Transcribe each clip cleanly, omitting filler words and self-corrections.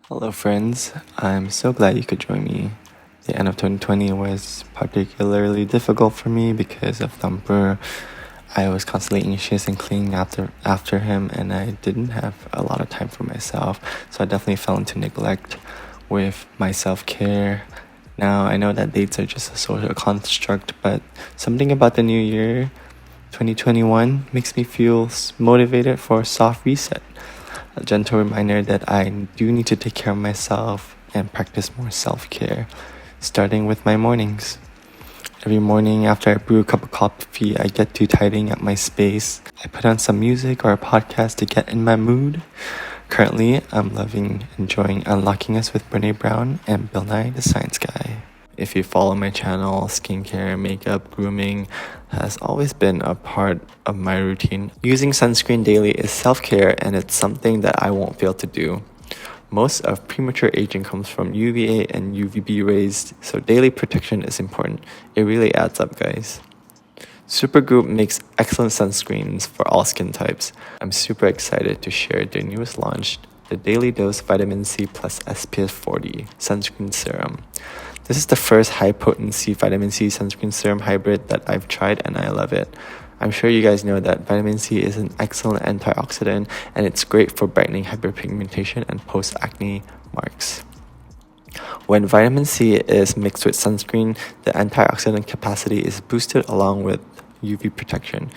Hello, friends. I'm so glad you could join me. The end of 2020 was particularly difficult for me because of Thumper. I was constantly anxious and cleaning after him, and I didn't have a lot of time for myself. So I definitely fell into neglect with my self care. Now I know that dates are just a social construct, but something about the new year, 2021, makes me feel motivated for a soft reset. A gentle reminder that I do need to take care of myself and practice more self care, starting with my mornings. Every morning after I brew a cup of coffee, I get to tidying up my space. I put on some music or a podcast to get in my mood. Currently, I'm loving enjoying Unlocking Us with Brene Brown and Bill Nye the Science Guy. If you follow my channel, skincare, makeup, grooming has always been a part of my routine. Using sunscreen daily is self-care, and it's something that I won't fail to do. Most of premature aging comes from UVA and UVB rays, so daily protection is important. It really adds up, guys. Supergoop makes excellent sunscreens for all skin types. I'm super excited to share their newest launch, the Daily Dose Vitamin C plus SPF 40 Sunscreen Serum. This is the first high-potency vitamin C sunscreen serum hybrid that I've tried, and I love it. I'm sure you guys know that vitamin C is an excellent antioxidant, and it's great for brightening hyperpigmentation and post-acne marks. When vitamin C is mixed with sunscreen, the antioxidant capacity is boosted along with UV protection.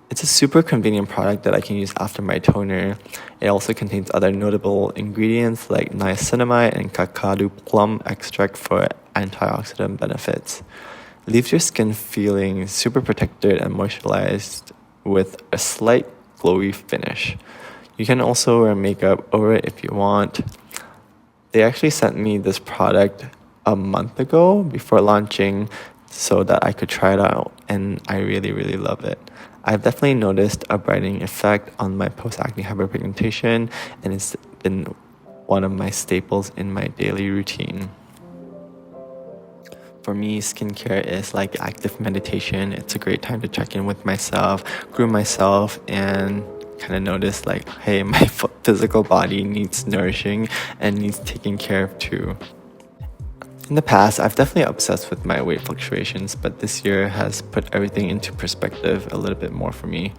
It's a super convenient product that I can use after my toner. It also contains other notable ingredients like niacinamide and kakadu plum extract for antioxidant benefits. Leaves your skin feeling super protected and moisturized with a slight glowy finish. You can also wear makeup over it if you want. They actually sent me this product a month ago before launching so that I could try it out, and I really love it. I've definitely noticed a brightening effect on my post-acne hyperpigmentation, and it's been one of my staples in my daily routine. For me, skincare is like active meditation. It's a great time to check in with myself, groom myself, and kind of notice like, hey, my physical body needs nourishing and needs taking care of too. In the past, I've definitely obsessed with my weight fluctuations, but this year has put everything into perspective a little bit more for me.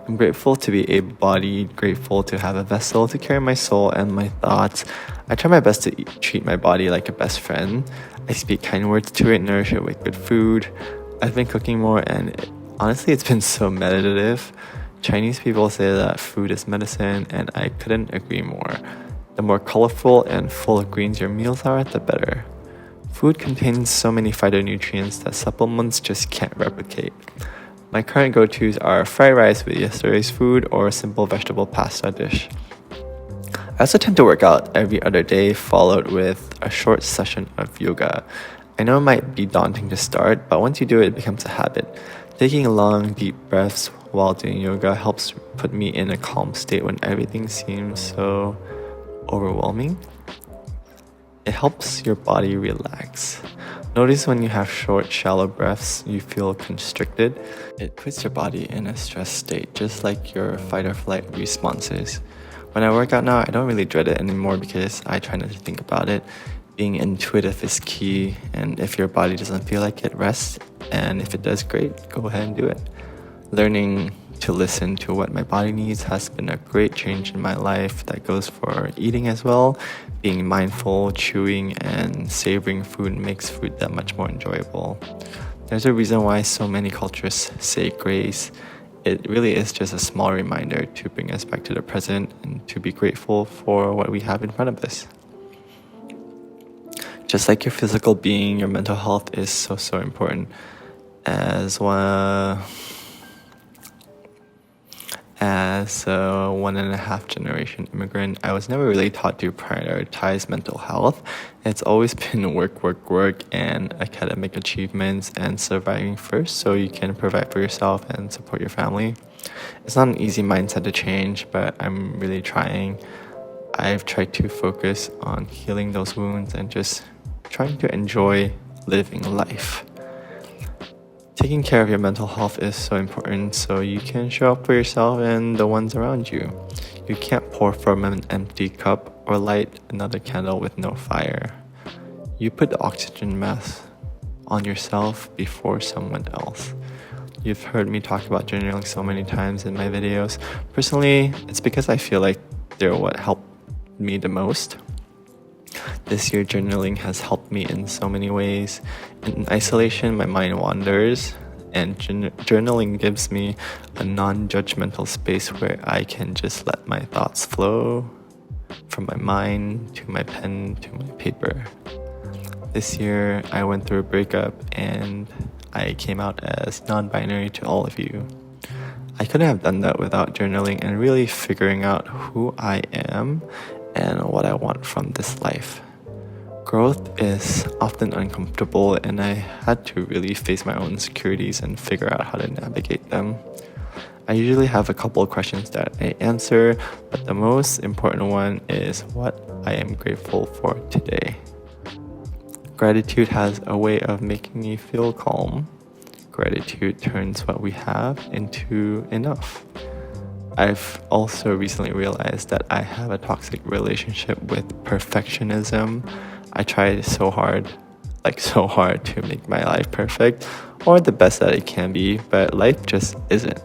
I'm grateful to be able-bodied, grateful to have a vessel to carry my soul and my thoughts. I try my best to treat my body like a best friend. I speak kind words to it, nourish it with good food. I've been cooking more, and honestly, it's been so meditative. Chinese people say that food is medicine, and I couldn't agree more. The more colorful and full of greens your meals are, the better. Food contains so many phytonutrients that supplements just can't replicate. My current go-tos are fried rice with yesterday's food or a simple vegetable pasta dish. I also tend to work out every other day, followed with a short session of yoga. I know it might be daunting to start, but once you do it, it becomes a habit. Taking long, deep breaths while doing yoga helps put me in a calm state when everything seems so overwhelming. It helps your body relax. Notice when you have short, shallow breaths, you feel constricted. It puts your body in a stress state, just like your fight or flight responses. When I work out now, I don't really dread it anymore because I try not to think about it. Being intuitive is key, and if your body doesn't feel like it, rest. And if it does, great, go ahead and do it. Learning to listen to what my body needs has been a great change in my life. That goes for eating as well. Being mindful, chewing, and savoring food makes food that much more enjoyable. There's a reason why so many cultures say grace. It really is just a small reminder to bring us back to the present and to be grateful for what we have in front of us. Just like your physical being, your mental health is so important. As a 1.5 generation immigrant, I was never really taught to prioritize mental health. It's always been work, and academic achievements and surviving first so you can provide for yourself and support your family. It's not an easy mindset to change, but I'm really trying. I've tried to focus on healing those wounds and just trying to enjoy living life. Taking care of your mental health is so important so you can show up for yourself and the ones around you. You can't pour from an empty cup. or light another candle with no fire. You put the oxygen mask on yourself before someone else. You've heard me talk about journaling so many times in my videos. Personally, it's because I feel like they're what helped me the most. This year, journaling has helped me in so many ways. In isolation, my mind wanders, and journaling gives me a non-judgmental space where I can just let my thoughts flow from my mind to my pen to my paper. This year, I went through a breakup and I came out as non-binary to all of you. I couldn't have done that without journaling and really figuring out who I am and what I want from this life. Growth is often uncomfortable, and I had to really face my own insecurities and figure out how to navigate them. I usually have a couple of questions that I answer, but the most important one is what I am grateful for today. Gratitude has a way of making me feel calm. Gratitude turns what we have into enough. I've also recently realized that I have a toxic relationship with perfectionism. I try so hard to make my life perfect or the best that it can be, but life just isn't.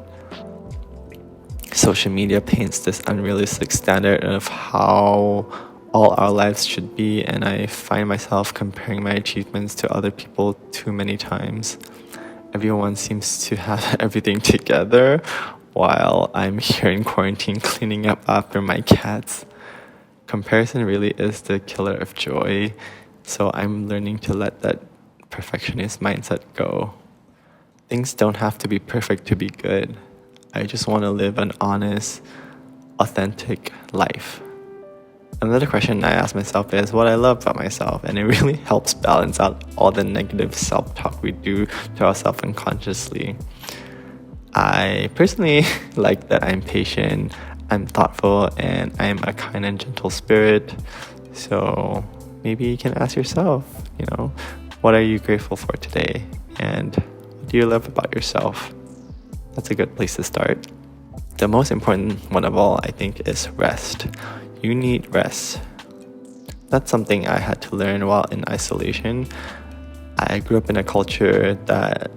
Social media paints this unrealistic standard of how all our lives should be, and I find myself comparing my achievements to other people too many times. Everyone seems to have everything together while I'm here in quarantine cleaning up after my cats. Comparison really is the killer of joy, so I'm learning to let that perfectionist mindset go. Things don't have to be perfect to be good. I just want to live an honest, authentic life. Another question I ask myself is what I love about myself, and it really helps balance out all the negative self-talk we do to ourselves unconsciously. I personally like that I'm patient, I'm thoughtful, and I'm a kind and gentle spirit. So maybe you can ask yourself, what are you grateful for today? And what do you love about yourself? That's a good place to start. The most important one of all, I think, is rest. You need rest. That's something I had to learn while in isolation. I grew up in a culture that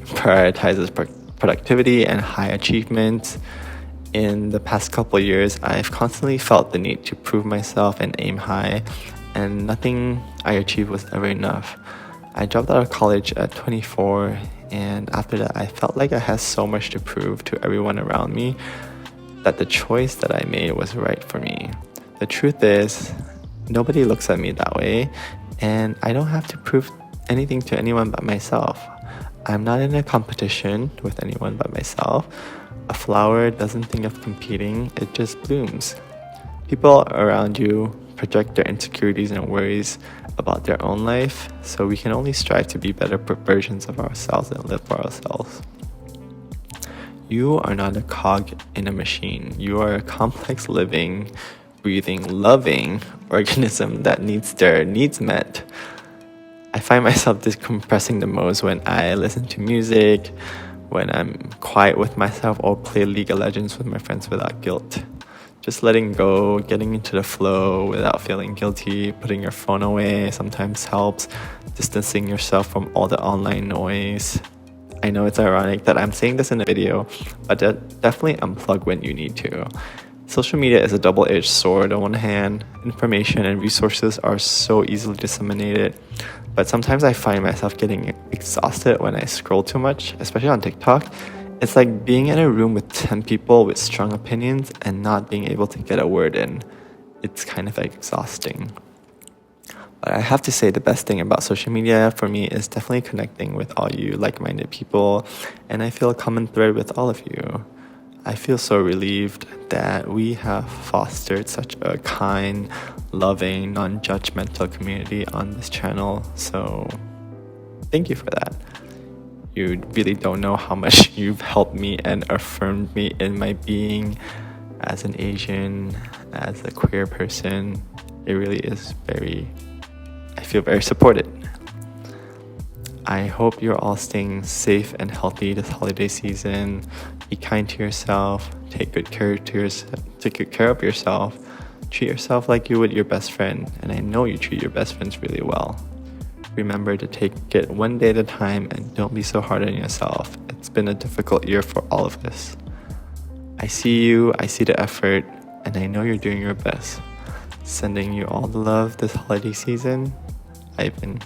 prioritizes productivity and high achievement. In the past couple of years, I've constantly felt the need to prove myself and aim high, and nothing I achieved was ever enough. I dropped out of college at 24, and after that, I felt like I had so much to prove to everyone around me that the choice that I made was right for me. The truth is, nobody looks at me that way, and I don't have to prove anything to anyone but myself. I'm not in a competition with anyone but myself. A flower doesn't think of competing, it just blooms. People around you project their insecurities and worries about their own life, so we can only strive to be better versions of ourselves and live for ourselves. You are not a cog in a machine. You are a complex, living, breathing, loving organism that needs their needs met. I find myself decompressing the most when I listen to music, when I'm quiet with myself, or play League of Legends with my friends without guilt. Just letting go, getting into the flow without feeling guilty, putting your phone away sometimes helps, distancing yourself from all the online noise. I know it's ironic that I'm saying this in a video, but definitely unplug when you need to. Social media is a double-edged sword. On one hand, information and resources are so easily disseminated, but sometimes I find myself getting exhausted when I scroll too much, especially on TikTok. It's like being in a room with 10 people with strong opinions and not being able to get a word in. It's kind of exhausting. But I have to say the best thing about social media for me is definitely connecting with all you like-minded people, and I feel a common thread with all of you. I feel so relieved that we have fostered such a kind, loving, non-judgmental community on this channel, so thank you for that. You really don't know how much you've helped me and affirmed me in my being as an Asian, as a queer person. It really is I feel very supported. I hope you're all staying safe and healthy this holiday season. Be kind to yourself, take good care of yourself, Treat yourself like you would your best friend, and I know you treat your best friends really well. Remember to take it one day at a time and don't be so hard on yourself. It's been a difficult year for all of us. I see you, I see the effort, and I know you're doing your best. Sending you all the love this holiday season, Ivan.